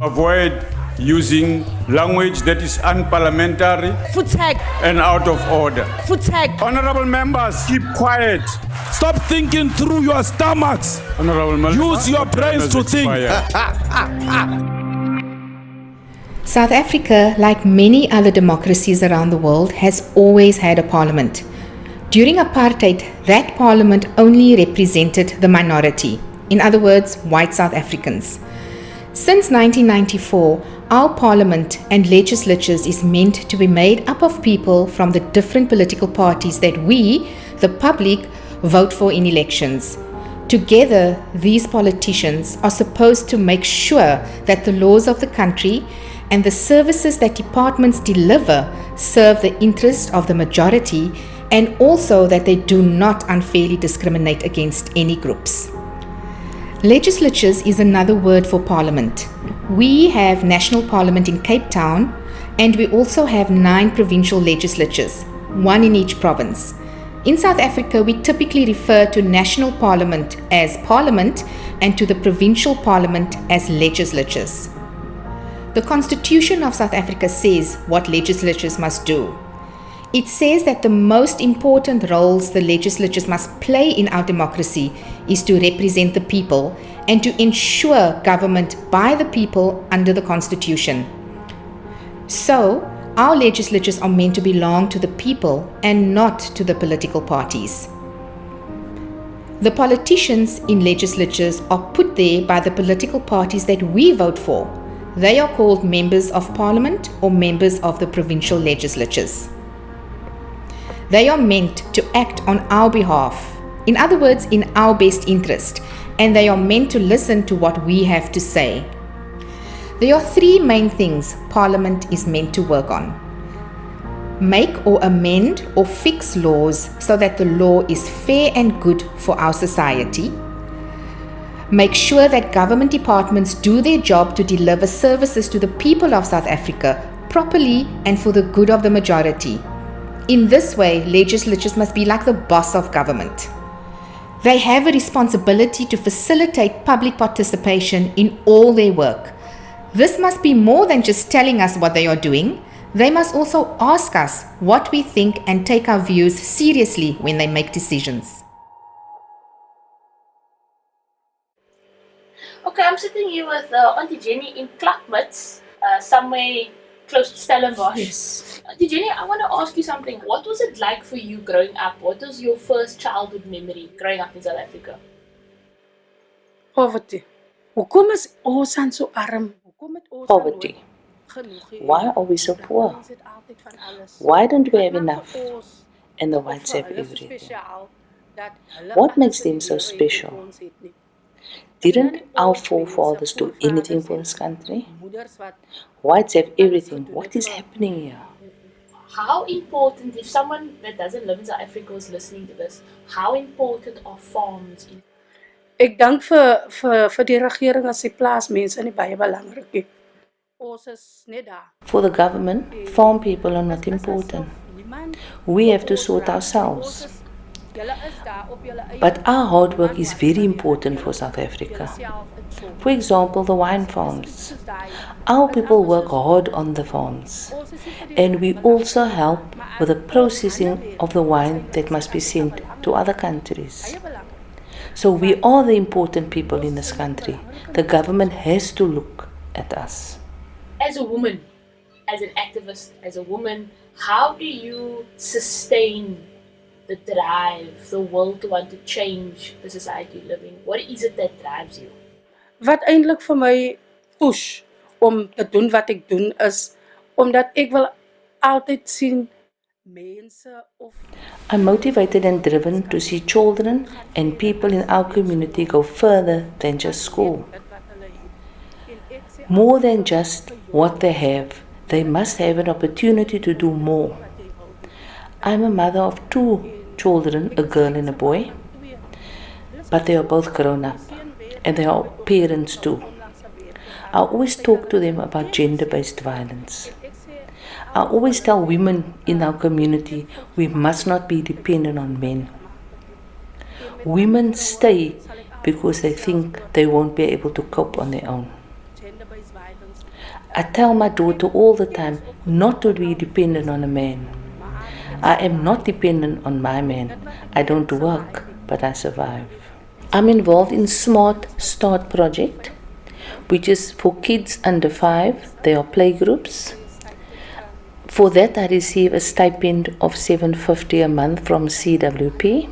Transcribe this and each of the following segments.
Avoid using language that is unparliamentary and out of order. Honorable members, keep quiet. Stop thinking through your stomachs. Honorable members, Use your brains to think. South Africa, like many other democracies around the world, has always had a parliament. During apartheid, that parliament only represented the minority, in other words, white South Africans. Since 1994, our parliament and legislatures is meant to be made up of people from the different political parties that we, the public, vote for in elections. Together, these politicians are supposed to make sure that the laws of the country and the services that departments deliver serve the interest of the majority, and also that they do not unfairly discriminate against any groups. Legislatures is another word for parliament. We have national parliament in Cape Town, and we also have 9 provincial legislatures, 1 in each province. In South Africa, we typically refer to national parliament as parliament and to the provincial parliament as legislatures. The Constitution of South Africa says what legislatures must do. It says that the most important roles the legislatures must play in our democracy is to represent the people and to ensure government by the people under the Constitution. So, our legislatures are meant to belong to the people and not to the political parties. The politicians in legislatures are put there by the political parties that we vote for. They are called members of parliament or members of the provincial legislatures. They are meant to act on our behalf, in other words, in our best interest, and they are meant to listen to what we have to say. There are 3 main things Parliament is meant to work on. Make or amend or fix laws so that the law is fair and good for our society. Make sure that government departments do their job to deliver services to the people of South Africa properly and for the good of the majority. In this way, legislatures must be like the boss of government. They have a responsibility to facilitate public participation in all their work. This must be more than just telling us what they are doing. They must also ask us what we think and take our views seriously when they make decisions. Okay, I'm sitting here with Auntie Jenny in Klapmuts, somewhere close to Stellenbosch. Yes. Auntie Jenny, I want to ask you something. What was it like for you growing up? What was your first childhood memory growing up in South Africa? Poverty. Hoekom is ons aan so arm? Hoekom het ons Poverty. Why are we so poor? Why don't we have enough? And the whites have everything. What makes them so special? Didn't our forefathers do anything for this country? Whites have everything. What is happening here? How important, if someone that doesn't live in South Africa is listening to this, how important are farms? Ek dink vir die regering as die plaasmense in die baie belangrik. Ons is net daar. For the government, farm people are not important. We have to sort ourselves. But our hard work is very important for South Africa. For example, the wine farms. Our people work hard on the farms. And we also help with the processing of the wine that must be sent to other countries. So we are the important people in this country. The government has to look at us. As a woman, as an activist, as a woman, how do you sustain the drive, the will to want to change the society you live in? What is it that drives you? Wat eintlik vir my push om te doen wat ek doen is omdat ek wil altyd sien mense of I'm motivated and driven to see children and people in our community go further than just school. More than just what they have, they must have an opportunity to do more. I'm a mother of 2 children, a girl and a boy, but they are both grown up and they are parents too. I always talk to them about gender-based violence. I always tell women in our community we must not be dependent on men. Women stay because they think they won't be able to cope on their own. I tell my daughter all the time not to be dependent on a man. I am not dependent on my man. I don't work, but I survive. I'm involved in Smart Start project, which is for kids under 5. They are playgroups. For that, I receive a stipend of $750 a month from CWP.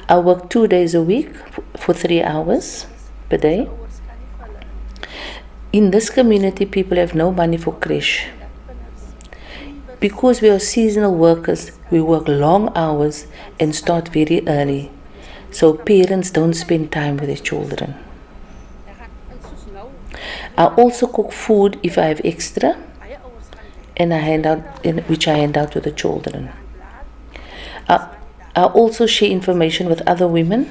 I work 2 days a week for 3 hours per day. In this community, people have no money for creche. Because we are seasonal workers, we work long hours and start very early, so parents don't spend time with their children. I also cook food if I have extra, and which I hand out to the children. I also share information with other women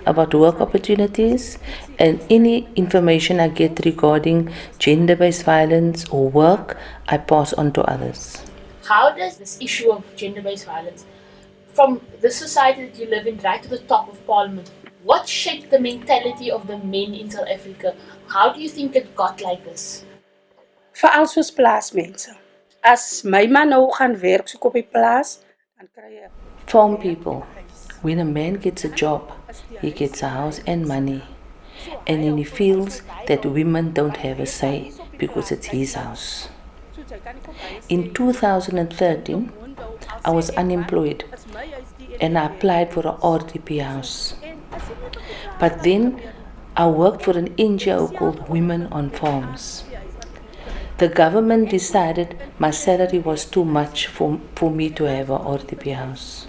about work opportunities, and any information I get regarding gender-based violence or work, I pass on to others. How does this issue of gender-based violence, from the society that you live in right to the top of Parliament, what shaped the mentality of the men in South Africa? How do you think it got like this? Veral soos plaasmense. As my man nou gaan werk soek op die plaas, dan kry jy Farm people, when a man gets a job, he gets a house and money, and then he feels that women don't have a say because it's his house. In 2013, I was unemployed and I applied for an RDP house. But then I worked for an NGO called Women on Farms. The government decided my salary was too much for me to have an RDP house.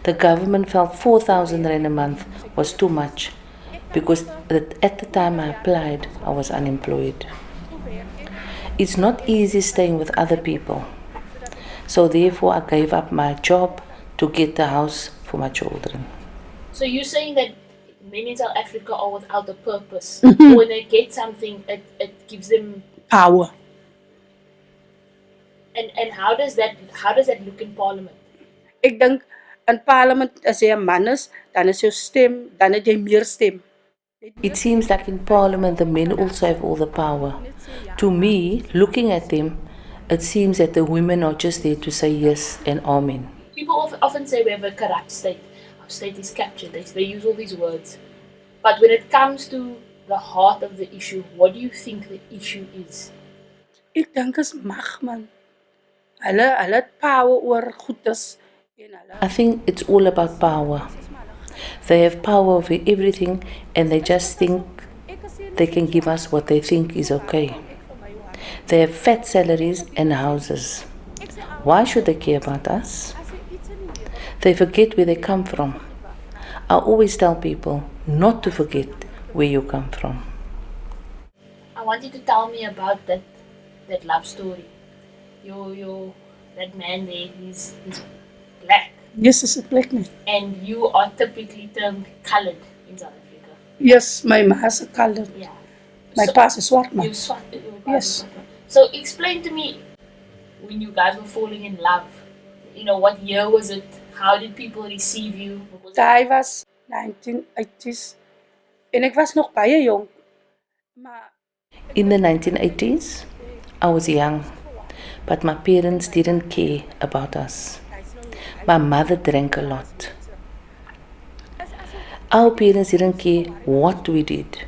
The government felt 4,000 rand a month was too much because at the time I applied, I was unemployed. It's not easy staying with other people. So therefore I gave up my job to get the house for my children. So you're saying that men in South Africa are without a purpose. When they get something, it gives them power. And how does that look in Parliament? Ek dink in Parliament as jy 'n man is, dan is jou stem, dan het jy meer stem. It seems like in Parliament the men also have all the power. To me, looking at them, it seems that the women are just there to say yes and amen. People often say we have a corrupt state. Our state is captured. They use all these words. But when it comes to the heart of the issue, what do you think the issue is? Ek dink is mag man. Hulle het power oor goedes en hulle I think it's all about power. They have power over everything and they just think they can give us what they think is okay. They have fat salaries and houses. Why should they care about us? They forget where they come from. I always tell people not to forget where you come from. I want you to tell me about that love story. That man there, he's black. Yes, is 'n black man. And you are typically termed coloured in South Africa. Yes, my ma is a colored. Yeah. My pa is swart man. You're swart. Yes. So explain to me, when you guys were falling in love, what year was it? How did people receive you? Daai was 1980s. En ek was nog baie jong. Maar In the 1980s, I was young, but my parents didn't care about us. My mother drank a lot. Our parents didn't care what we did.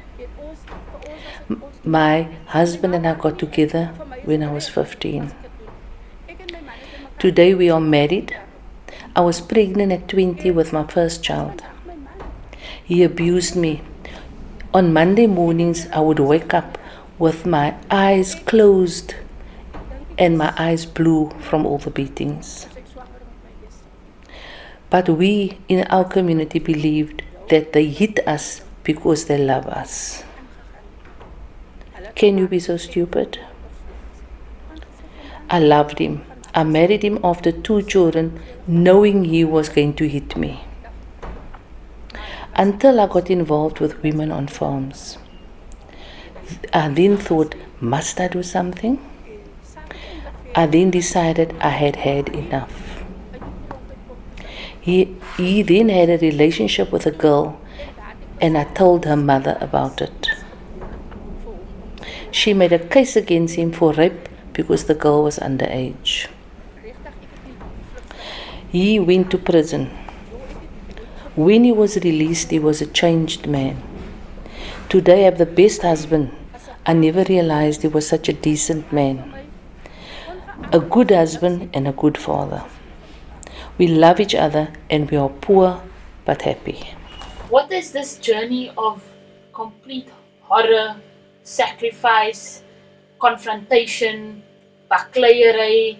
My husband and I got together when I was 15. Today we are married. I was pregnant at 20 with my first child. He abused me. On Monday mornings, I would wake up with my eyes closed and my eyes blue from all the beatings. But we in our community believed that they hit us because they love us. Can you be so stupid? I loved him. I married him after 2 children, knowing he was going to hit me. Until I got involved with Women on Farms. I then thought, must I do something? I then decided I had had enough. He then had a relationship with a girl, and I told her mother about it. She made a case against him for rape because the girl was underage. He went to prison. When he was released, he was a changed man. Today I have the best husband. I never realized he was such a decent man. A good husband and a good father. We love each other and we are poor but happy. What is this journey of complete horror, sacrifice, confrontation, bakleiery,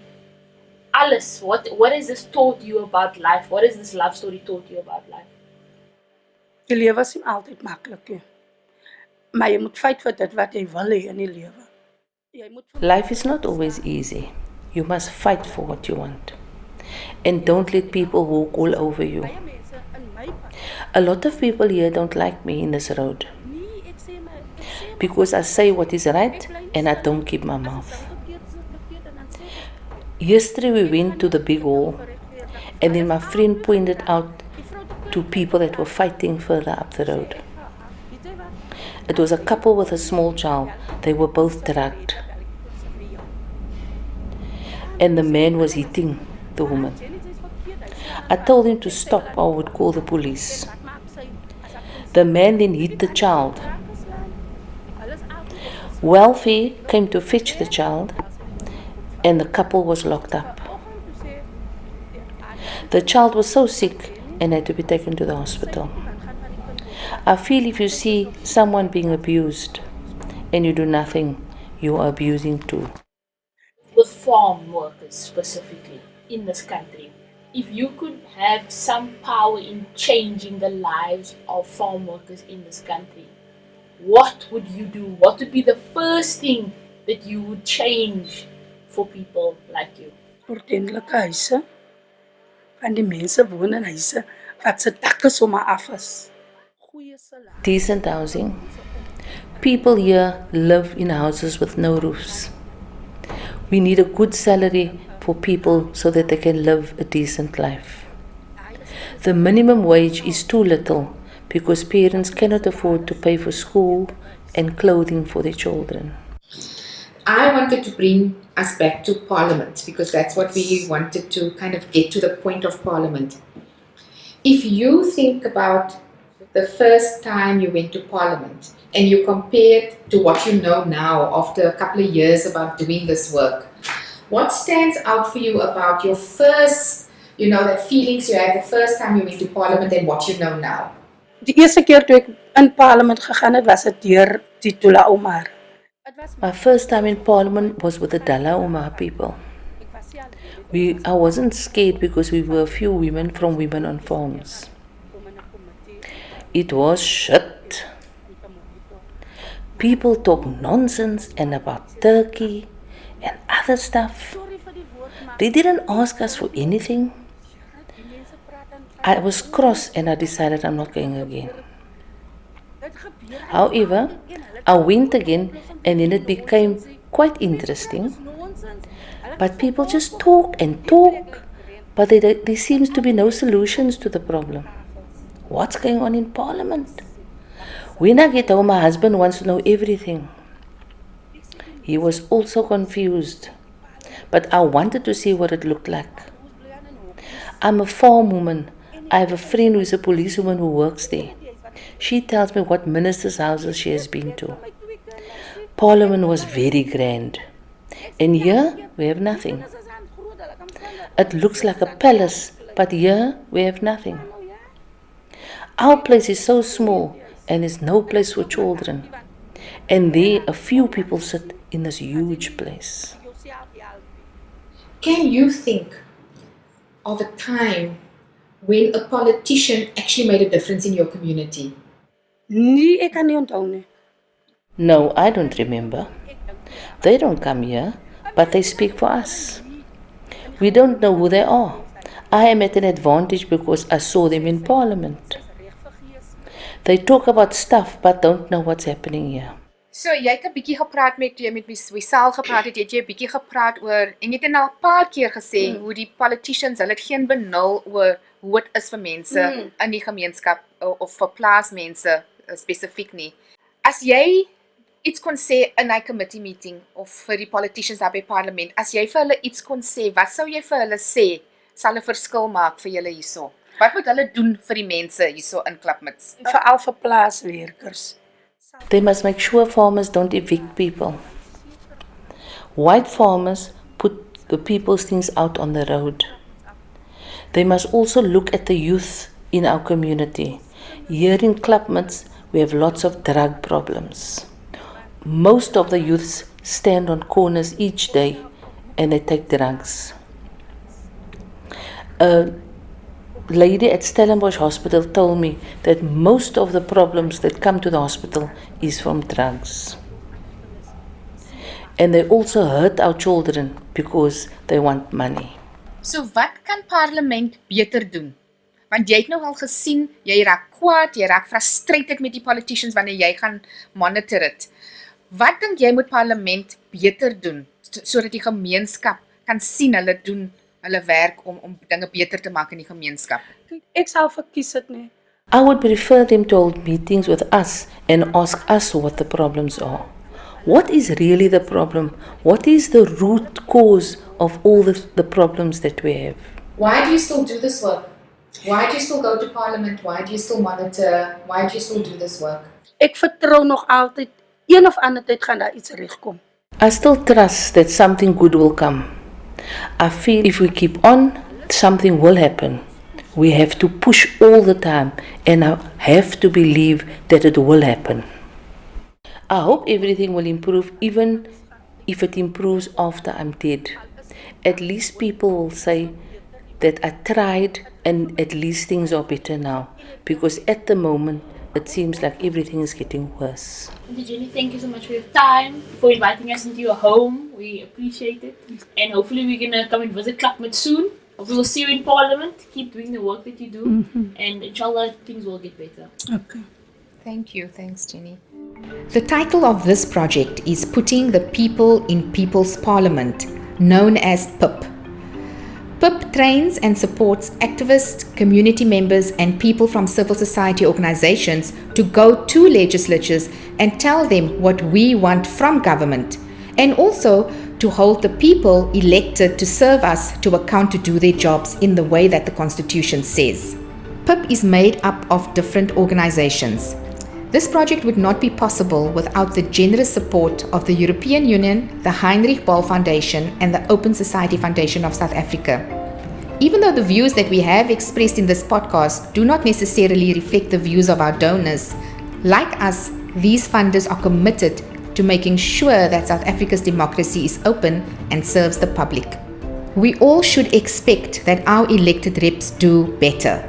alles? What has this taught you about life? What has this love story taught you about life? Die lewe is nie altyd maklik nie. Maar jy moet fight vir dit wat jy wil hê in die lewe. Jy moet Life is not always easy. You must fight for what you want. And don't let people walk all over you. A lot of people here don't like me in this road. Because I say what is right and I don't keep my mouth. Yesterday we went to the big hall and then my friend pointed out to people that were fighting further up the road. It was a couple with a small child. They were both drugged. And the man was hitting the woman. I told him to stop or I would call the police. The man then hit the child. Welfare came to fetch the child and the couple was locked up. The child was so sick and had to be taken to the hospital. I feel if you see someone being abused and you do nothing, you are abusing too. With farm workers specifically in this country, if you could have some power in changing the lives of farm workers in this country, what would you do? What would be the first thing that you would change for people like you? ordentlike huise van die mense woon in huise wat se dakke sommer af is. Goeie salaris. Decent housing. People here live in houses with no roofs. We need a good salary for people so that they can live a decent life. The minimum wage is too little because parents cannot afford to pay for school and clothing for their children. I wanted to bring us back to Parliament because that's what we wanted to kind of get to the point of Parliament. If you think about the first time you went to Parliament and you compare it to what you know now after a couple of years about doing this work, what stands out for you about your first, that feelings you had the first time you went to Parliament and what you know now? Die eerste keer toe ek in Parlement gegaan het, was dit deur die Tula Omar. My first time in Parliament was with the Dalla Umar people. I wasn't scared because we were a few women from Women on Farms. It was shit. People talk nonsense and about Turkey and other stuff. They didn't ask us for anything. I was cross and I decided I'm not going again. However, I went again and then it became quite interesting. But people just talk and talk, but there seems to be no solutions to the problem. What's going on in Parliament? When I get home, my husband wants to know everything. He was also confused, but I wanted to see what it looked like. I'm a farm woman. I have a friend who is a policewoman who works there. She tells me what ministers' houses she has been to. Parliament was very grand. And here we have nothing. It looks like a palace, but here we have nothing. Our place is so small and there's no place for children. And there a few people sit in this huge place. Can you think of a time when a politician actually made a difference in your community? Nee, ek kan nie onthou nie. No, I don't remember. They don't come here, but they speak for us. We don't know who they are. I am at an advantage because I saw them in Parliament. They talk about stuff but don't know what's happening here. So jy het 'n bietjie gepraat met wie Sal gepraat het, jy 'n bietjie gepraat oor en jy het nou 'n paar keer gesê hoe die politicians, hulle het geen benul oor hoe dit is vir mense in die gemeenskap of vir plaasmense spesifiek nie. As jy iets kon sê in 'n committee meeting of vir die politicians daar by parlement, as jy vir hulle iets kon sê, wat sou jy vir hulle sê sal 'n verskil maak vir julle hierso? Wat moet hulle doen vir die mense hierso in Klapmuts? Veral vir plaaswerkers. They must make sure farmers don't evict people. White farmers put the people's things out on the road. They must also look at the youth in our community. Here in Klapmuts, we have lots of drug problems. Most of the youths stand on corners each day and they take drugs. A lady at Stellenbosch Hospital told me that most of the problems that come to the hospital is from drugs. And they also hurt our children because they want money. So wat kan parlement beter doen? Want jy het nou al gesien, jy raak kwaad, jy raak frustrated met die politicians wanneer jy gaan monitor dit. Wat dink jy moet parlement beter doen sodat die gemeenskap kan sien hulle doen hulle werk om dinge beter te maak in die gemeenskap? Ek sal verkies dit nie. I would prefer them to hold meetings with us and ask us what the problems are. What is really the problem? What is the root cause of all the problems that we have? Why do you still do this work? Why do you still go to parliament? Why do you still monitor? Why do you still do this work? Ek vertrou nog altyd, een of ander tyd gaan daar iets regkom. I still trust that something good will come. I feel if we keep on, something will happen. We have to push all the time and I have to believe that it will happen. I hope everything will improve even if it improves after I'm dead. At least people will say that I tried and at least things are better now. Because at the moment, it seems like everything is getting worse. Auntie Jenny, thank you so much for your time, for inviting us into your home. We appreciate it. And hopefully we're going to come and visit Klapmuts soon. Hopefully we'll see you in Parliament. Keep doing the work that you do. And inshallah, things will get better. Okay. Thank you. Thanks, Jenny. The title of this project is Putting the People in People's Parliament, known as PPiPP. PPiPP trains and supports activists, community members, and people from civil society organizations to go to legislatures and tell them what we want from government, and also to hold the people elected to serve us to account to do their jobs in the way that the Constitution says. PPiPP is made up of different organizations. This project would not be possible without the generous support of the European Union, the Heinrich Böll Foundation, and the Open Society Foundation of South Africa. Even though the views that we have expressed in this podcast do not necessarily reflect the views of our donors, like us, these funders are committed to making sure that South Africa's democracy is open and serves the public. We all should expect that our elected reps do better.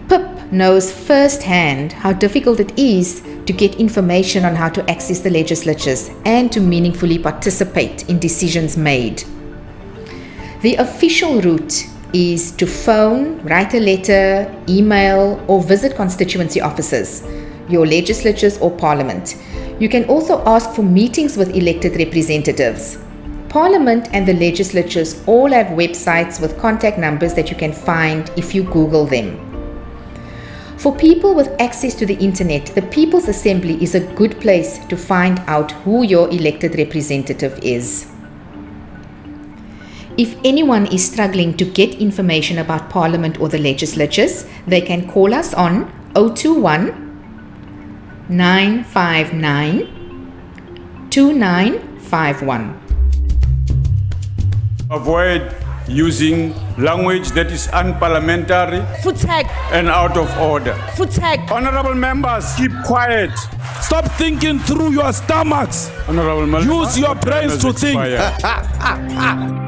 PPiPP knows firsthand how difficult it is to get information on how to access the legislatures and to meaningfully participate in decisions made. The official route is to phone, write a letter, email, or visit constituency offices, your legislatures or parliament. You can also ask for meetings with elected representatives. Parliament and the legislatures all have websites with contact numbers that you can find if you Google them. For people with access to the internet, the People's Assembly is a good place to find out who your elected representative is. If anyone is struggling to get information about Parliament or the legislatures, they can call us on 021 959 2951. Avoid using language that is unparliamentary and out of order. Honorable members, keep quiet. Stop thinking through your stomachs. Honorable members, Use your brains to think. expired.